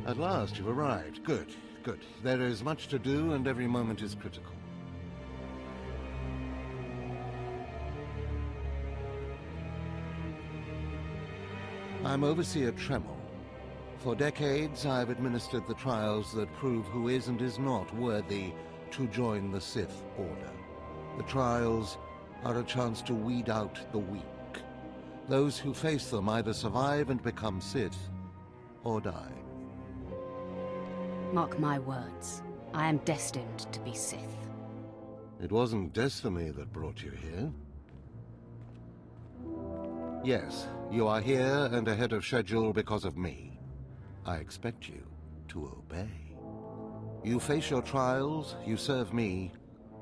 At last you've arrived. Good, good. There is much to do and every moment is critical. I'm Overseer Tremel. For decades, I've administered the trials that prove who is and is not worthy to join the Sith Order. The trials are a chance to weed out the weak. Those who face them either survive and become Sith, or die. Mark my words. I am destined to be Sith. It wasn't destiny that brought you here. Yes, you are here and ahead of schedule because of me. I expect you to obey. You face your trials, you serve me,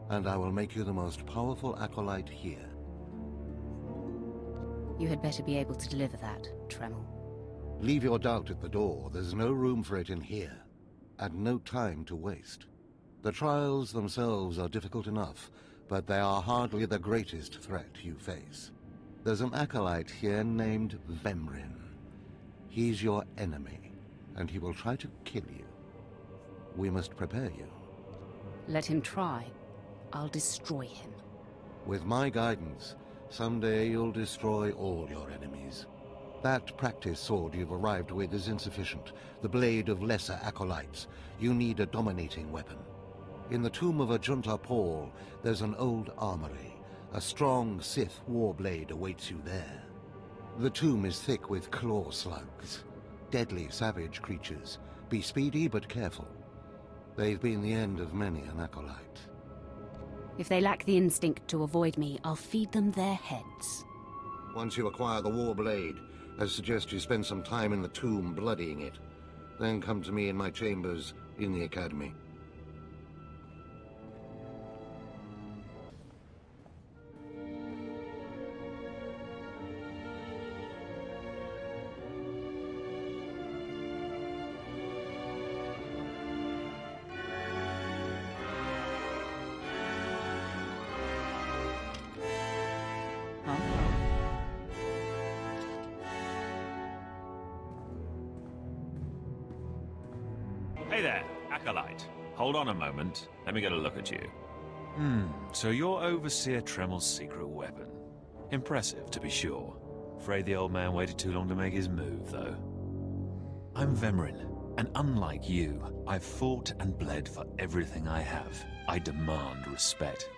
and I will make you the most powerful acolyte here. You had better be able to deliver that, Tremel. Leave your doubt at the door. There's no room for it in here, and no time to waste. The trials themselves are difficult enough, but they are hardly the greatest threat you face. There's an acolyte here named Vemrin. He's your enemy, and he will try to kill you. We must prepare you. Let him try. I'll destroy him. With my guidance, someday you'll destroy all your enemies. That practice sword you've arrived with is insufficient. The blade of lesser acolytes. You need a dominating weapon. In the tomb of Ajunta Paul, there's an old armory. A strong Sith warblade awaits you there. The tomb is thick with claw slugs. Deadly savage creatures. Be speedy but careful. They've been the end of many an acolyte. If they lack the instinct to avoid me, I'll feed them their heads. Once you acquire the warblade, I suggest you spend some time in the tomb bloodying it. Then come to me in my chambers in the academy. Hey there, Acolyte. Hold on a moment. Let me get a look at you. So you're Overseer Tremel's secret weapon. Impressive, to be sure. Afraid the old man waited too long to make his move, though. I'm Vemrin, and unlike you, I've fought and bled for everything I have. I demand respect.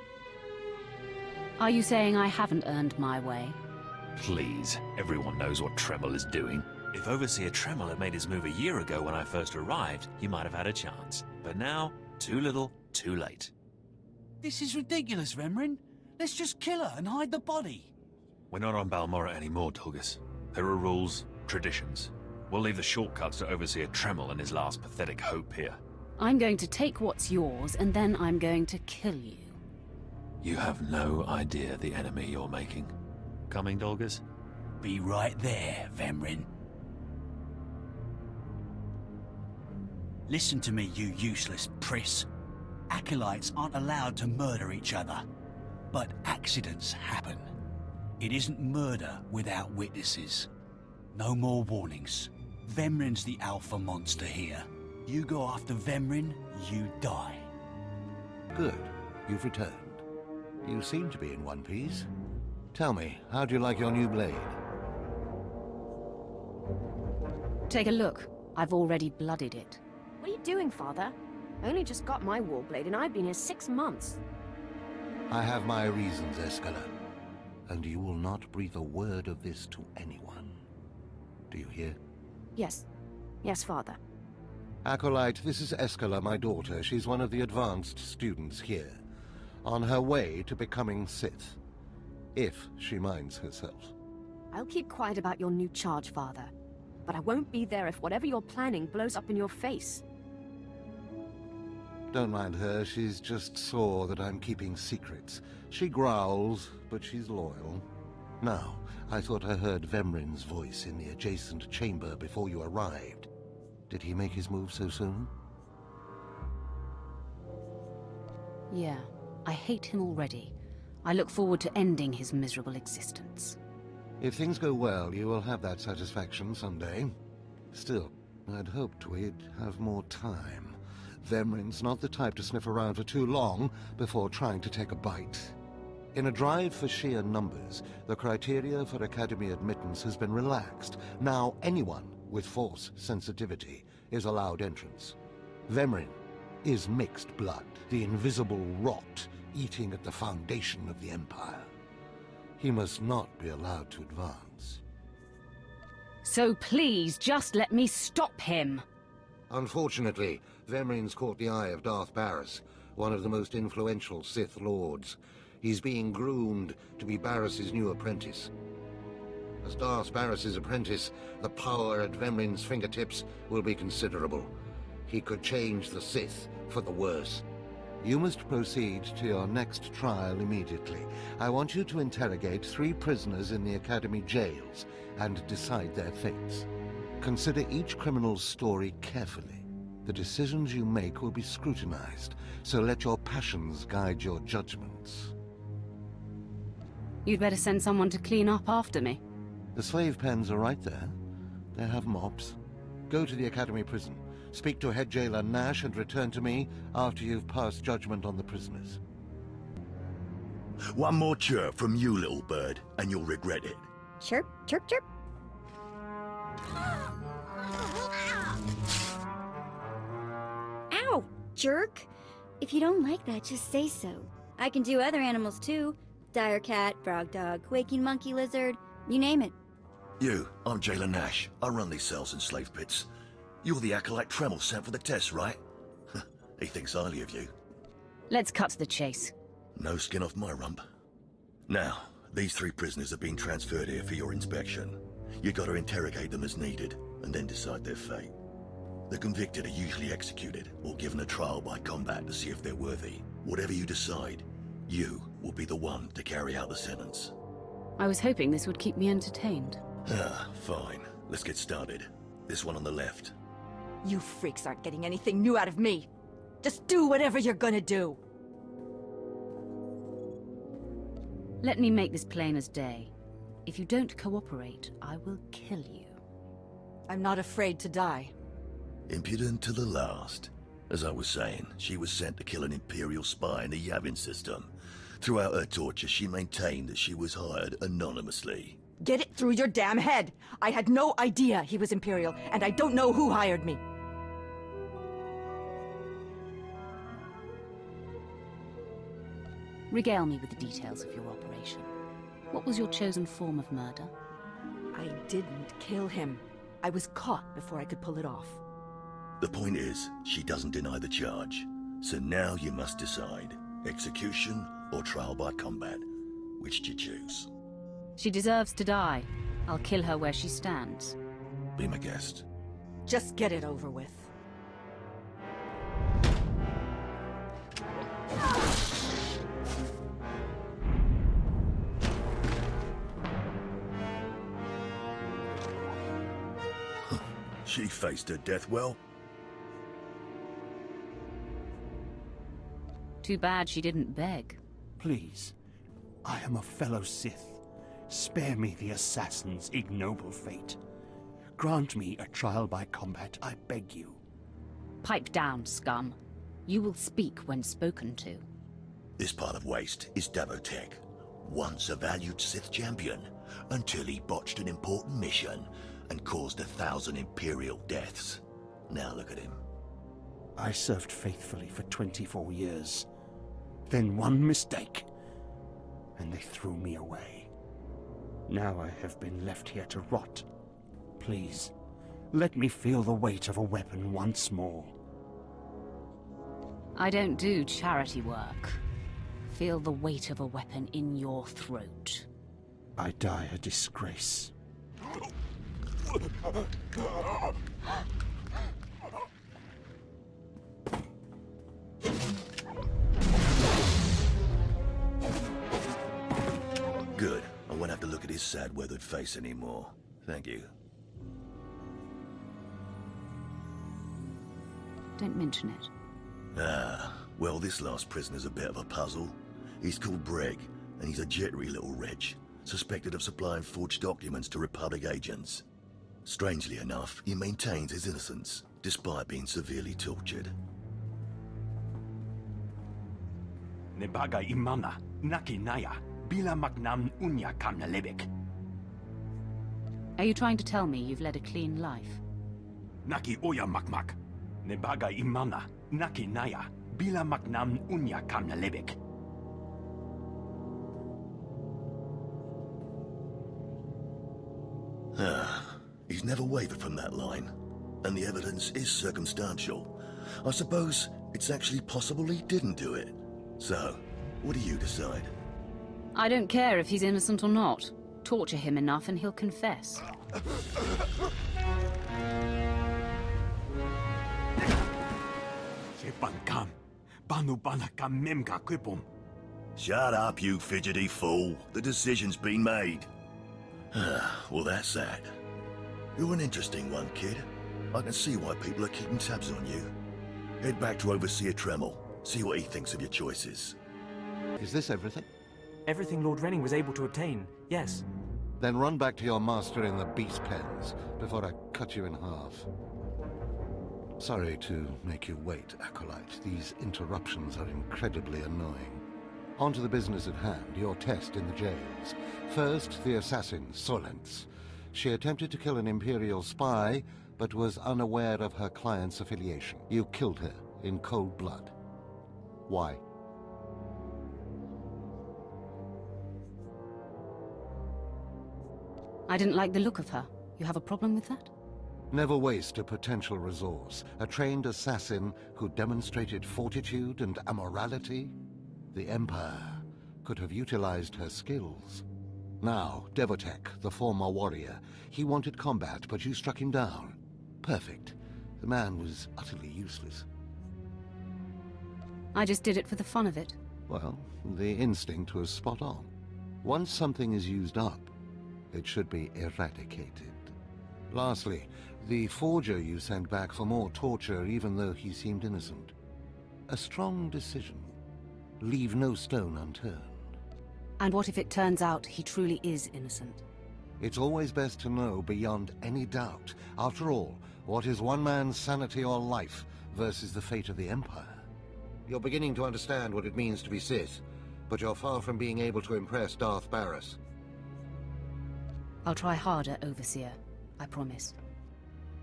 Are you saying I haven't earned my way? Please, everyone knows what Tremel is doing. If Overseer Tremel had made his move a year ago when I first arrived, he might have had a chance. But now, too little, too late. This is ridiculous, Vemrin. Let's just kill her and hide the body. We're not on Balmorra anymore, Tulgus. There are rules, traditions. We'll leave the shortcuts to Overseer Tremel and his last pathetic hope here. I'm going to take what's yours, and then I'm going to kill you. You have no idea the enemy you're making. Coming, Dolgus? Be right there, Vemrin. Listen to me, you useless priss. Acolytes aren't allowed to murder each other. But accidents happen. It isn't murder without witnesses. No more warnings. Vemrin's the alpha monster here. You go after Vemrin, you die. Good. You've returned. You seem to be in one piece. Tell me, how do you like your new blade? Take a look. I've already bloodied it. What are you doing, Father? I only just got my warblade and I've been here 6 months. I have my reasons, Escala. And you will not breathe a word of this to anyone. Do you hear? Yes. Yes, Father. Acolyte, this is Escala, my daughter. She's one of the advanced students here. On her way to becoming Sith. If she minds herself. I'll keep quiet about your new charge, Father. But I won't be there if whatever you're planning blows up in your face. Don't mind her, she's just sore that I'm keeping secrets. She growls, but she's loyal. Now, I thought I heard Vemrin's voice in the adjacent chamber before you arrived. Did he make his move so soon? Yeah, I hate him already. I look forward to ending his miserable existence. If things go well, you will have that satisfaction someday. Still, I'd hoped we'd have more time. Vemrin's not the type to sniff around for too long before trying to take a bite. In a drive for sheer numbers, the criteria for Academy admittance has been relaxed. Now anyone with Force sensitivity is allowed entrance. Vemrin is mixed blood, the invisible rot eating at the foundation of the Empire. He must not be allowed to advance. So please, just let me stop him. Unfortunately, Vemrin's caught the eye of Darth Barris, one of the most influential Sith Lords. He's being groomed to be Barris's new apprentice. As Darth Barris's apprentice, the power at Vemrin's fingertips will be considerable. He could change the Sith for the worse. You must proceed to your next trial immediately. I want you to interrogate 3 prisoners in the Academy jails and decide their fates. Consider each criminal's story carefully. The decisions you make will be scrutinized, so let your passions guide your judgments. You'd better send someone to clean up after me. The slave pens are right there. They have mops. Go to the Academy prison. Speak to head jailer Nash and return to me after you've passed judgment on the prisoners. One more chirp from you, little bird, and you'll regret it. Chirp, chirp, chirp. Ow, jerk. If you don't like that, just say so. I can do other animals too. Dire cat, frog dog, quaking monkey lizard, you name it. I'm Jailer Nash. I run these cells and slave pits. You're the acolyte Tremel sent for the test, right? He thinks highly of you. Let's cut to the chase. No skin off my rump. Now, these 3 prisoners have been transferred here for your inspection. You gotta interrogate them as needed, and then decide their fate. The convicted are usually executed, or given a trial by combat to see if they're worthy. Whatever you decide, you will be the one to carry out the sentence. I was hoping this would keep me entertained. Fine. Let's get started. This one on the left. You freaks aren't getting anything new out of me. Just do whatever you're gonna do. Let me make this plain as day. If you don't cooperate, I will kill you. I'm not afraid to die. Impudent to the last. As I was saying, she was sent to kill an Imperial spy in the Yavin system. Throughout her torture, she maintained that she was hired anonymously. Get it through your damn head! I had no idea he was Imperial, and I don't know who hired me. Regale me with the details of your operation. What was your chosen form of murder? I didn't kill him. I was caught before I could pull it off. The point is, she doesn't deny the charge. So now you must decide. Execution or trial by combat. Which do you choose? She deserves to die. I'll kill her where she stands. Be my guest. Just get it over with. She faced her death well. Too bad she didn't beg. Please, I am a fellow Sith. Spare me the assassin's ignoble fate. Grant me a trial by combat, I beg you. Pipe down, scum. You will speak when spoken to. This part of Waste is Davotech, once a valued Sith champion, until he botched an important mission and caused 1,000 Imperial deaths. Now look at him. I served faithfully for 24 years. Then one mistake, and they threw me away. Now I have been left here to rot. Please, let me feel the weight of a weapon once more. I don't do charity work. Feel the weight of a weapon in your throat. I die a disgrace. Good. I won't have to look at his sad, weathered face anymore. Thank you. Don't mention it. Well, this last prisoner's a bit of a puzzle. He's called Breg, and he's a jittery little wretch, suspected of supplying forged documents to Republic agents. Strangely enough, he maintains his innocence, despite being severely tortured. Nebaga imana, naki naya, bila maknam unya kamna lebek. Are you trying to tell me you've led a clean life? Naki oya makmak. Nebaga imana, naki naya, bila maknam unya kamna lebek. He's never wavered from that line, and the evidence is circumstantial. I suppose it's actually possible he didn't do it. So, what do you decide? I don't care if he's innocent or not. Torture him enough and he'll confess. Shut up, you fidgety fool. The decision's been made. Well, that's that. You're an interesting one, kid. I can see why people are keeping tabs on you. Head back to Overseer Tremel. See what he thinks of your choices. Is this everything? Everything Lord Renning was able to obtain, yes. Then run back to your master in the beast pens before I cut you in half. Sorry to make you wait, Acolyte. These interruptions are incredibly annoying. On to the business at hand, your test in the jails. First, the assassin, Solence. She attempted to kill an Imperial spy, but was unaware of her client's affiliation. You killed her in cold blood. Why? I didn't like the look of her. You have a problem with that? Never waste a potential resource. A trained assassin who demonstrated fortitude and amorality? The Empire could have utilized her skills. Now, Devotek, the former warrior, he wanted combat, but you struck him down. Perfect. The man was utterly useless. I just did it for the fun of it. Well, the instinct was spot on. Once something is used up, it should be eradicated. Lastly, the forger you sent back for more torture even though he seemed innocent. A strong decision. Leave no stone unturned. And what if it turns out he truly is innocent? It's always best to know beyond any doubt. After all, what is one man's sanity or life versus the fate of the Empire? You're beginning to understand what it means to be Sith, but you're far from being able to impress Darth Barris. I'll try harder, Overseer. I promise.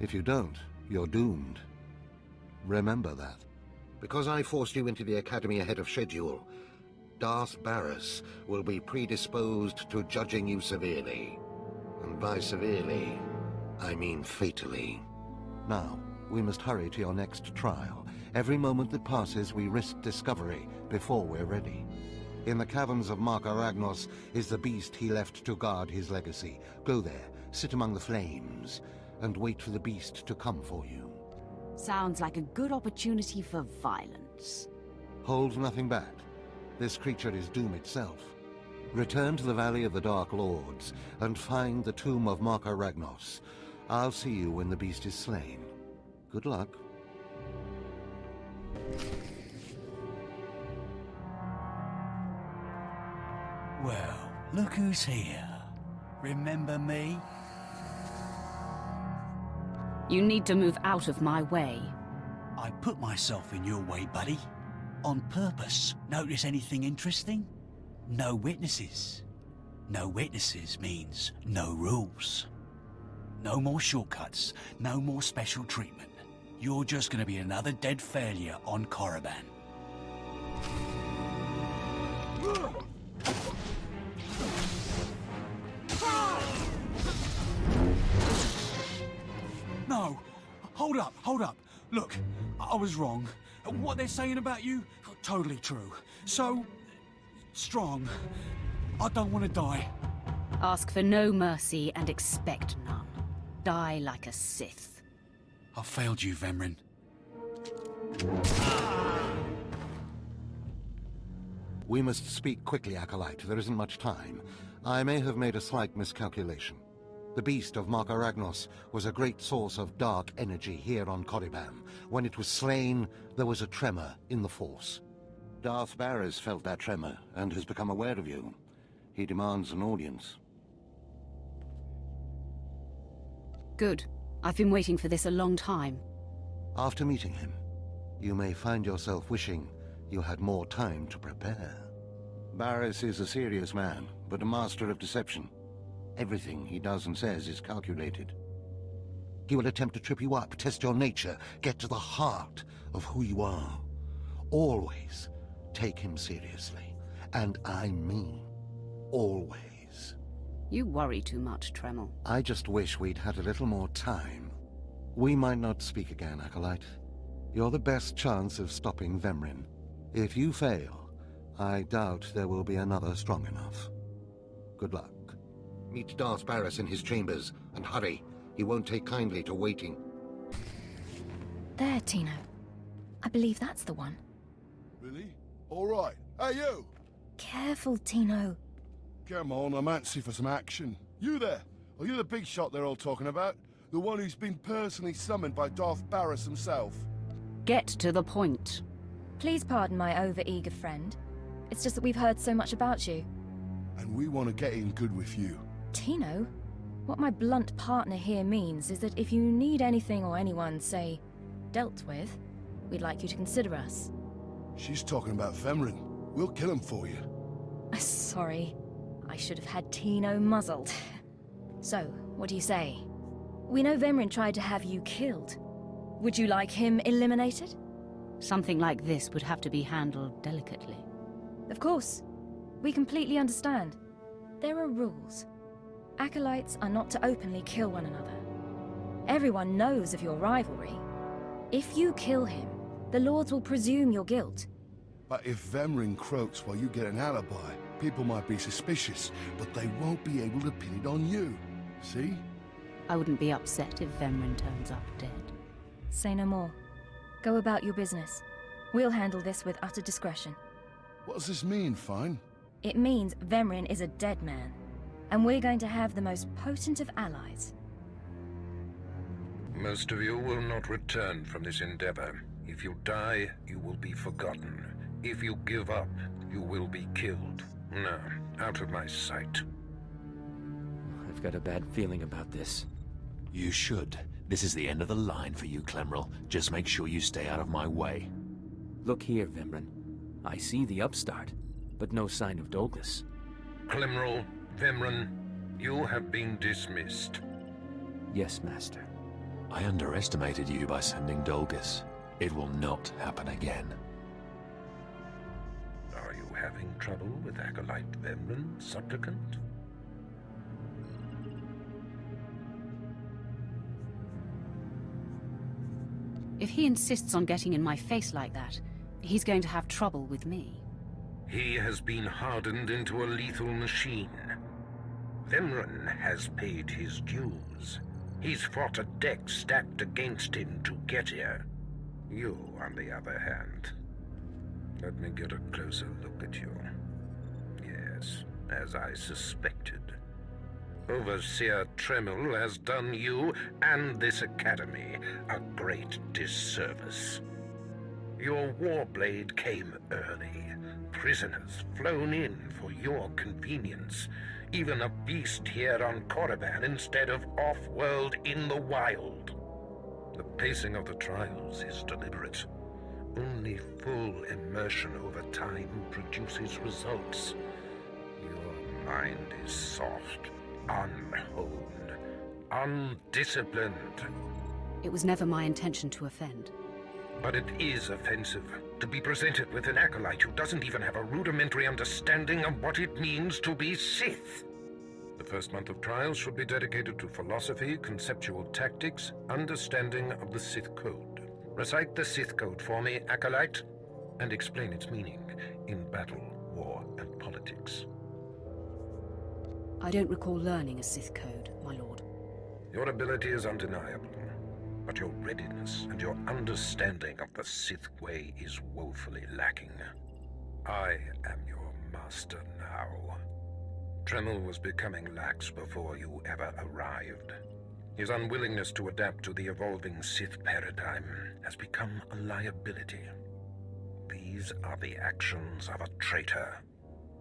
If you don't, you're doomed. Remember that. Because I forced you into the Academy ahead of schedule, Darth Barris will be predisposed to judging you severely. And by severely, I mean fatally. Now, we must hurry to your next trial. Every moment that passes, we risk discovery before we're ready. In the caverns of Mark Aragnos is the beast he left to guard his legacy. Go there, sit among the flames, and wait for the beast to come for you. Sounds like a good opportunity for violence. Hold nothing back. This creature is doom itself. Return to the Valley of the Dark Lords and find the tomb of Mark Aragnos. I'll see you when the beast is slain. Good luck. Well, look who's here. Remember me? You need to move out of my way. I put myself in your way, buddy. On purpose. Notice anything interesting? No witnesses. No witnesses means no rules. No more shortcuts. No more special treatment. You're just gonna be another dead failure on Korriban. No! Hold up, hold up. Look, I was wrong. What they're saying about you, totally true. So, strong. I don't want to die. Ask for no mercy and expect none. Die like a Sith. I failed you, Vemrin. We must speak quickly, Acolyte. There isn't much time. I may have made a slight miscalculation. The beast of Mark Aragnos was a great source of dark energy here on Korriban. When it was slain, there was a tremor in the Force. Darth Barris felt that tremor and has become aware of you. He demands an audience. Good. I've been waiting for this a long time. After meeting him, you may find yourself wishing you had more time to prepare. Barris is a serious man, but a master of deception. Everything he does and says is calculated. He will attempt to trip you up, test your nature, get to the heart of who you are. Always take him seriously. And I mean always. You worry too much, Tremel. I just wish we'd had a little more time. We might not speak again, Acolyte. You're the best chance of stopping Vemrin. If you fail, I doubt there will be another strong enough. Good luck. Meet Darth Barris in his chambers, and hurry. He won't take kindly to waiting. There, Tino. I believe that's the one. Really? All right. Hey, you! Careful, Tino. Come on, I'm antsy for some action. You there? Are you the big shot they're all talking about? The one who's been personally summoned by Darth Barris himself? Get to the point. Please pardon my over-eager friend. It's just that we've heard so much about you. And we want to get in good with you. Tino? What my blunt partner here means is that if you need anything or anyone, say, dealt with, we'd like you to consider us. She's talking about Vemrin. We'll kill him for you. Sorry. I should have had Tino muzzled. So, what do you say? We know Vemrin tried to have you killed. Would you like him eliminated? Something like this would have to be handled delicately. Of course. We completely understand. There are rules. Acolytes are not to openly kill one another. Everyone knows of your rivalry. If you kill him, the Lords will presume your guilt. But if Vemrin croaks while you get an alibi, people might be suspicious, but they won't be able to pin it on you. See? I wouldn't be upset if Vemrin turns up dead. Say no more. Go about your business. We'll handle this with utter discretion. What does this mean, Fine? It means Vemrin is a dead man, and we're going to have the most potent of allies. Most of you will not return from this endeavor. If you die, you will be forgotten. If you give up, you will be killed. Now, out of my sight. I've got a bad feeling about this. You should. This is the end of the line for you, Clemrel. Just make sure you stay out of my way. Look here, Vemrin. I see the upstart, but no sign of Dolgus. Clemrel, Vemrin, you have been dismissed. Yes, Master. I underestimated you by sending Dolgus. It will not happen again. Are you having trouble with Acolyte Vemrin, Supplicant? If he insists on getting in my face like that, he's going to have trouble with me. He has been hardened into a lethal machine. Vemrin has paid his dues. He's fought a deck stacked against him to get here. You, on the other hand. Let me get a closer look at you. Yes, as I suspected. Overseer Tremel has done you and this academy a great disservice. Your warblade came early. Prisoners flown in for your convenience. Even a beast here on Korriban instead of off-world in the wild. The pacing of the trials is deliberate. Only full immersion over time produces results. Your mind is soft, unhoned, undisciplined. It was never my intention to offend. But it is offensive to be presented with an acolyte who doesn't even have a rudimentary understanding of what it means to be Sith. The first month of trials should be dedicated to philosophy, conceptual tactics, understanding of the Sith Code. Recite the Sith Code for me, acolyte, and explain its meaning in battle, war, and politics. I don't recall learning a Sith Code, my lord. Your ability is undeniable, but your readiness and your understanding of the Sith way is woefully lacking. I am your master now. Tremel was becoming lax before you ever arrived. His unwillingness to adapt to the evolving Sith paradigm has become a liability. These are the actions of a traitor.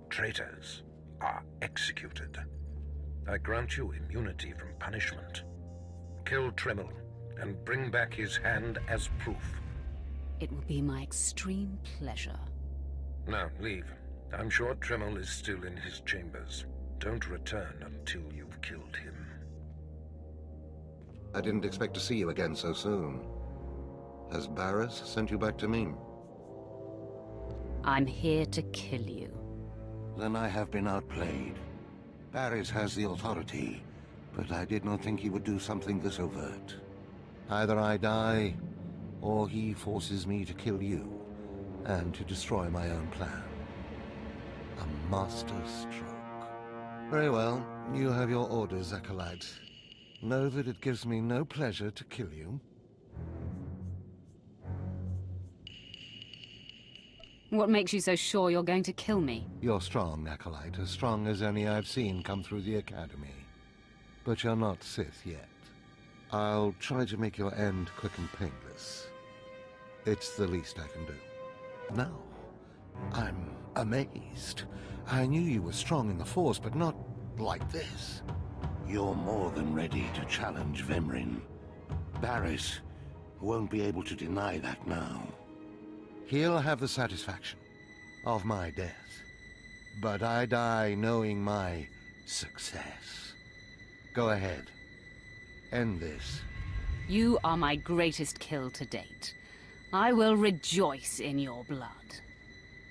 Traitors are executed. I grant you immunity from punishment. Kill Tremel, and bring back his hand as proof. It will be my extreme pleasure. Now, leave. I'm sure Tremel is still in his chambers. Don't return until you've killed him. I didn't expect to see you again so soon. Has Barris sent you back to me? I'm here to kill you. Then I have been outplayed. Barris has the authority, but I did not think he would do something this overt. Either I die, or he forces me to kill you, and to destroy my own plan. A master stroke. Very well, you have your orders, Acolyte. Know that it gives me no pleasure to kill you. What makes you so sure you're going to kill me? You're strong, Acolyte, as strong as any I've seen come through the Academy. But you're not Sith yet. I'll try to make your end quick and painless. It's the least I can do. Now, I'm amazed. I knew you were strong in the Force, but not like this. You're more than ready to challenge Vemrin. Barris won't be able to deny that now. He'll have the satisfaction of my death, but I die knowing my success. Go ahead. End this. You are my greatest kill to date. I will rejoice in your blood.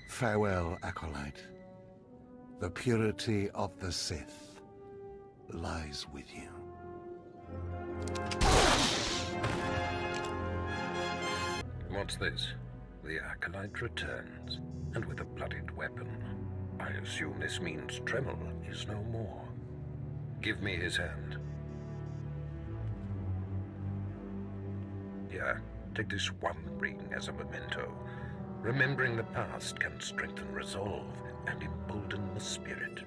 Farewell, Acolyte. The purity of the Sith lies with you. What's this? The Acolyte returns, and with a bloodied weapon. I assume this means Tremel is no more. Give me his hand. Here, take this one ring as a memento. Remembering the past can strengthen resolve and embolden the spirit.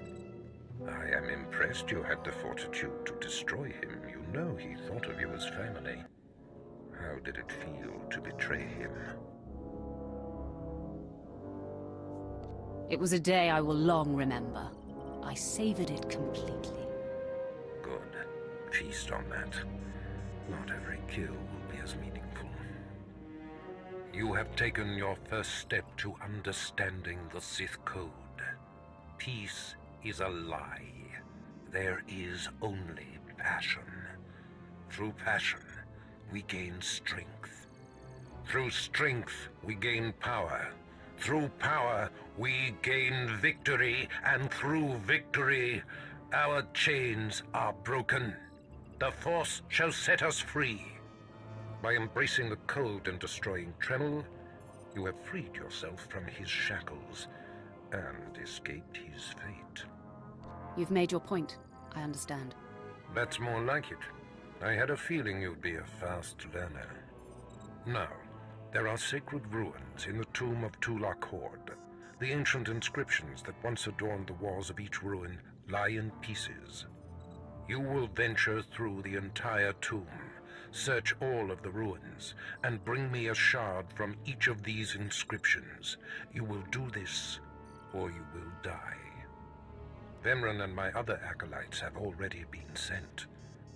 I am impressed you had the fortitude to destroy him. You know he thought of you as family. How did it feel to betray him? It was a day I will long remember. I savored it completely. Good. Feast on that. Not every kill will be as meaningful. You have taken your first step to understanding the Sith Code. Peace is a lie. There is only passion. Through passion, we gain strength. Through strength, we gain power. Through power, we gain victory, and through victory, our chains are broken. The Force shall set us free. By embracing the code and destroying Tremel, you have freed yourself from his shackles and escaped his fate. You've made your point. I understand. That's more like it. I had a feeling you'd be a fast learner. Now, there are sacred ruins in the tomb of Tulak Horde. The ancient inscriptions that once adorned the walls of each ruin lie in pieces. You will venture through the entire tomb, search all of the ruins, and bring me a shard from each of these inscriptions. You will do this, or you will die. Vemrin and my other acolytes have already been sent.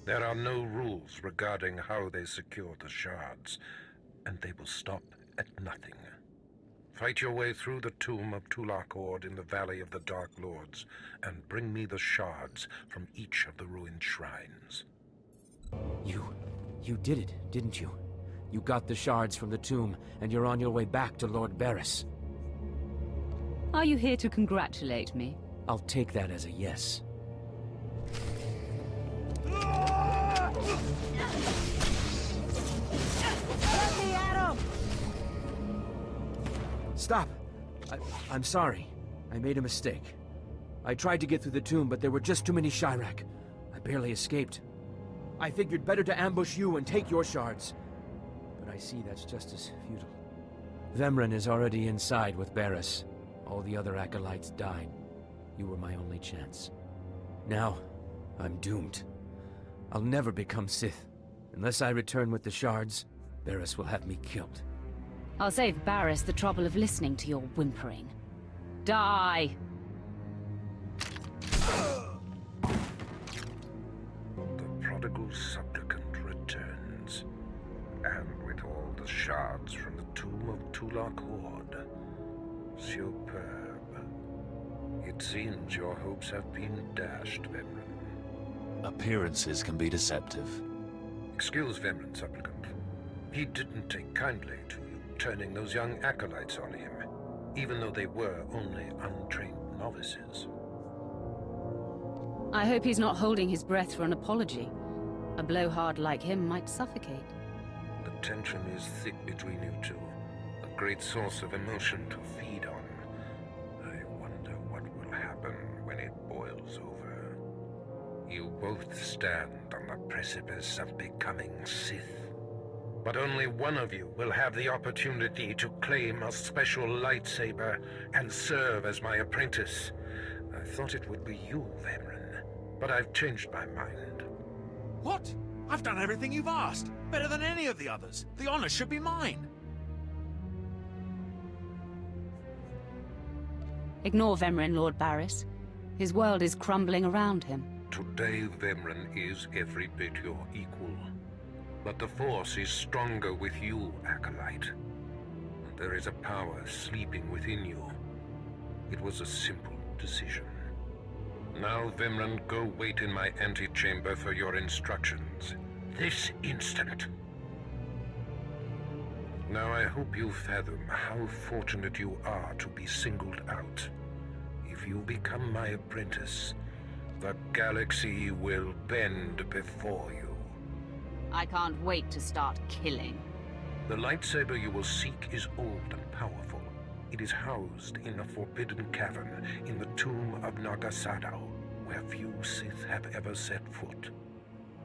There are no rules regarding how they secure the shards, and they will stop at nothing. Fight your way through the tomb of Tulak Horde in the Valley of the Dark Lords, and bring me the shards from each of the ruined shrines. You did it, didn't you? You got the shards from the tomb, and you're on your way back to Lord Barris. Are you here to congratulate me? I'll take that as a yes. Stop! I'm sorry. I made a mistake. I tried to get through the tomb, but there were just too many Chirac. I barely escaped. I figured better to ambush you and take your shards. But I see that's just as futile. Vemrin is already inside with Barris. All the other acolytes died. You were my only chance. Now, I'm doomed. I'll never become Sith. Unless I return with the shards, Barris will have me killed. I'll save Barris the trouble of listening to your whimpering. Die! The prodigal supplicant returns. the shards from the tomb of Tulak Horde. Superb. It seems your hopes have been dashed, Vemren. Appearances can be deceptive. Excuse Vemren, supplicant. He didn't take kindly to you turning those young acolytes on him, even though they were only untrained novices. I hope he's not holding his breath for an apology. A blowhard like him might suffocate. The tension is thick between you two, a great source of emotion to feed on. I wonder what will happen when it boils over. You both stand on the precipice of becoming Sith. But only one of you will have the opportunity to claim a special lightsaber and serve as my apprentice. I thought it would be you, Vemren, but I've changed my mind. What? I've done everything you've asked. Better than any of the others. The honor should be mine. Ignore Vemren, Lord Barris. His world is crumbling around him. Today, Vemren is every bit your equal. But the Force is stronger with you, Acolyte. There is a power sleeping within you. It was a simple decision. Now, Vemren, go wait in my antechamber for your instructions. This instant. Now I hope you fathom how fortunate you are to be singled out. If you become my apprentice, the galaxy will bend before you. I can't wait to start killing. The lightsaber you will seek is old and powerful. It is housed in a forbidden cavern in the tomb of Nagasadao, where few Sith have ever set foot.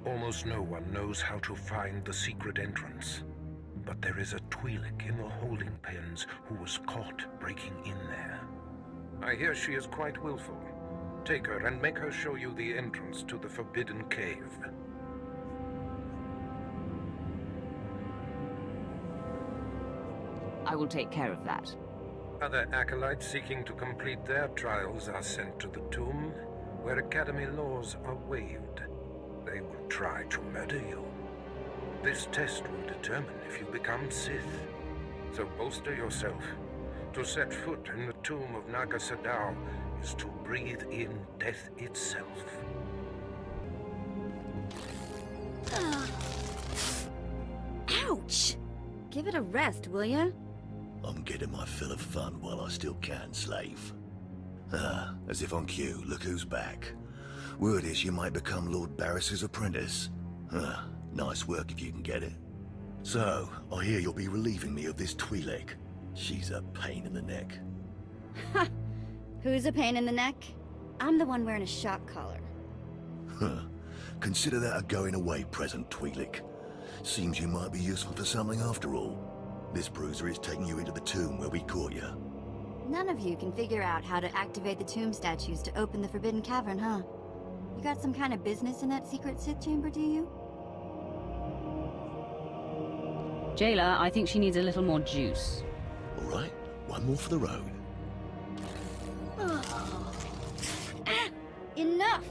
Almost no one knows how to find the secret entrance. But there is a Twi'lek in the holding pens who was caught breaking in there. I hear she is quite willful. Take her and make her show you the entrance to the forbidden cave. I will take care of that. Other acolytes seeking to complete their trials are sent to the tomb, where Academy laws are waived. They will try to murder you. This test will determine if you become Sith. So bolster yourself. To set foot in the tomb of Nagasadao is to breathe in death itself. Ouch! Give it a rest, will ya? I'm getting my fill of fun while I still can, slave. Ah, as if on cue, look who's back. Word is you might become Lord Barris's apprentice. Ah, nice work if you can get it. So, I hear you'll be relieving me of this Twi'lek. She's a pain in the neck. Ha! Who's a pain in the neck? I'm the one wearing a shock collar. Huh. Consider that a going-away present, Twi'lek. Seems you might be useful for something after all. This bruiser is taking you into the tomb where we caught you. None of you can figure out how to activate the tomb statues to open the Forbidden Cavern, huh? You got some kind of business in that secret Sith chamber, do you? Jailer, I think she needs a little more juice. All right, one more for the road. Enough!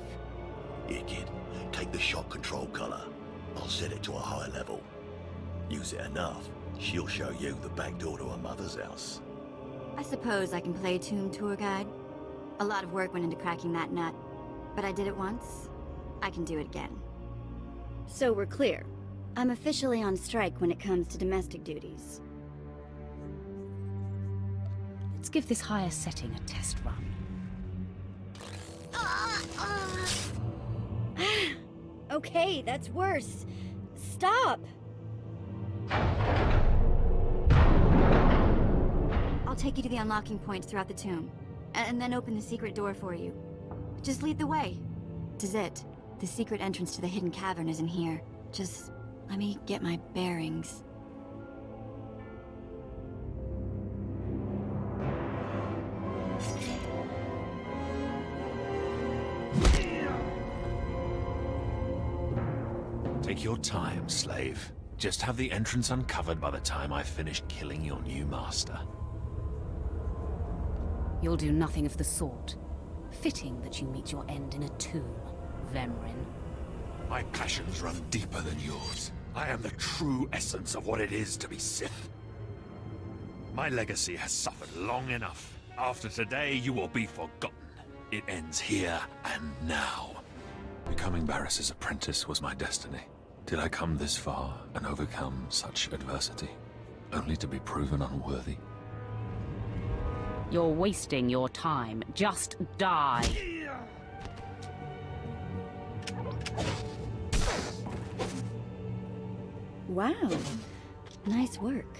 Here, kid. Take the shock control collar. I'll set it to a high level. Use it enough, she'll show you the back door to her mother's house. I suppose I can play tomb tour guide. A lot of work went into cracking that nut. But I did it once. I can do it again. So we're clear. I'm officially on strike when it comes to domestic duties. Let's give this higher setting a test run. Okay, that's worse. Stop! I'll take you to the unlocking points throughout the tomb, and then open the secret door for you. Just lead the way. This is it. The secret entrance to the hidden cavern is in here. Just let me get my bearings. Take your time, slave. Just have the entrance uncovered by the time I finish killing your new master. You'll do nothing of the sort. Fitting that you meet your end in a tomb, Vemren. My passions run deeper than yours. I am the true essence of what it is to be Sith. My legacy has suffered long enough. After today, you will be forgotten. It ends here and now. Becoming Barris's apprentice was my destiny. Did I come this far and overcome such adversity, only to be proven unworthy? You're wasting your time. Just die. Wow. Nice work.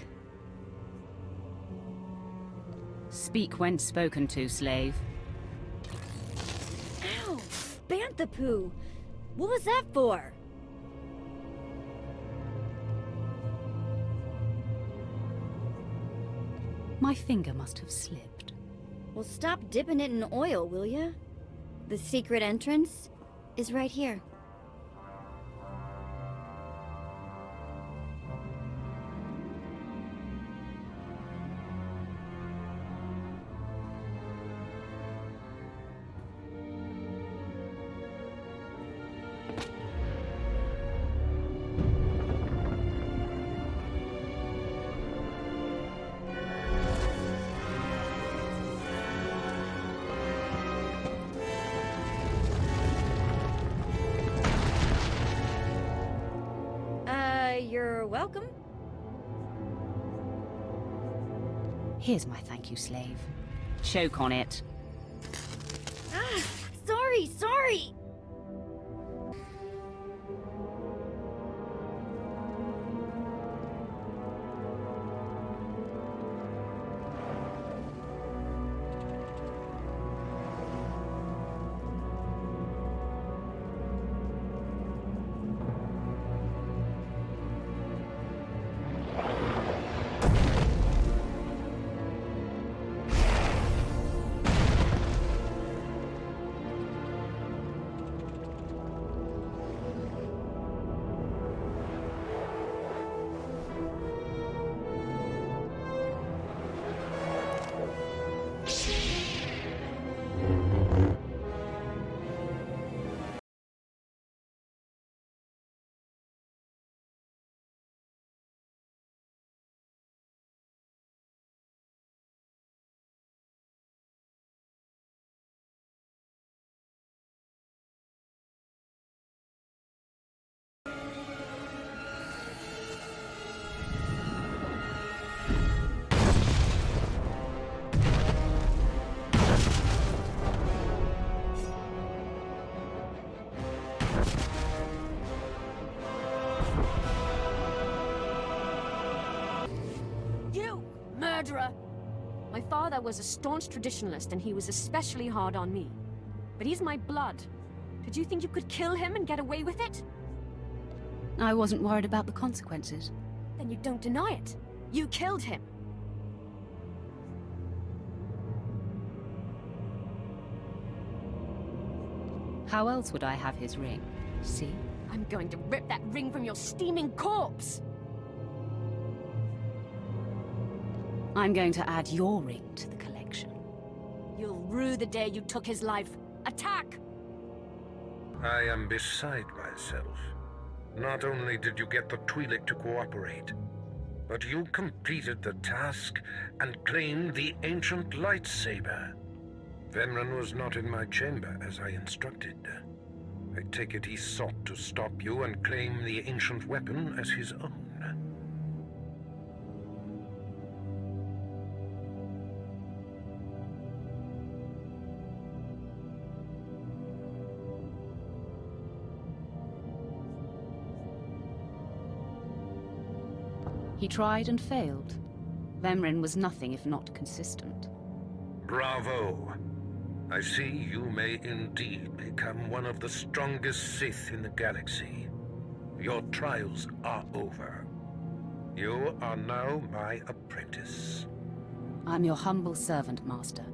Speak when spoken to, slave. Ow! Bantha poo! What was that for? My finger must have slipped. Well, stop dipping it in oil, will ya? The secret entrance is right here. You're welcome. Here's my thank you, slave. Choke on it. Ah, sorry! You! Murderer! My father was a staunch traditionalist, and he was especially hard on me. But he's my blood. Did you think you could kill him and get away with it? I wasn't worried about the consequences. Then you don't deny it. You killed him. How else would I have his ring? See? I'm going to rip that ring from your steaming corpse! I'm going to add your ring to the collection. You'll rue the day you took his life. Attack! I am beside myself. Not only did you get the Twi'lek to cooperate, but you completed the task and claimed the ancient lightsaber. Vemran was not in my chamber as I instructed. I take it he sought to stop you and claim the ancient weapon as his own. He tried and failed. Vemrin was nothing if not consistent. Bravo! I see you may indeed become one of the strongest Sith in the galaxy. Your trials are over. You are now my apprentice. I'm your humble servant, Master.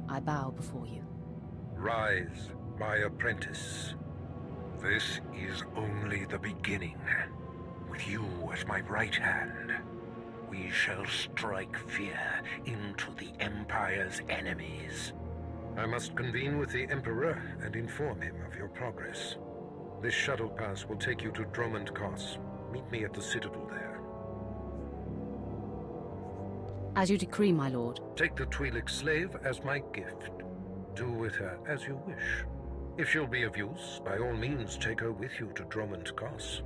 I bow before you. Rise, my apprentice. This is only the beginning. With you as my right hand, we shall strike fear into the Empire's enemies. I must convene with the Emperor and inform him of your progress. This shuttle pass will take you to Dromund Kos. Meet me at the Citadel there. As you decree, my lord. Take the Twi'lek slave as my gift. Do with her as you wish. If she'll be of use, by all means take her with you to Drummond Cross.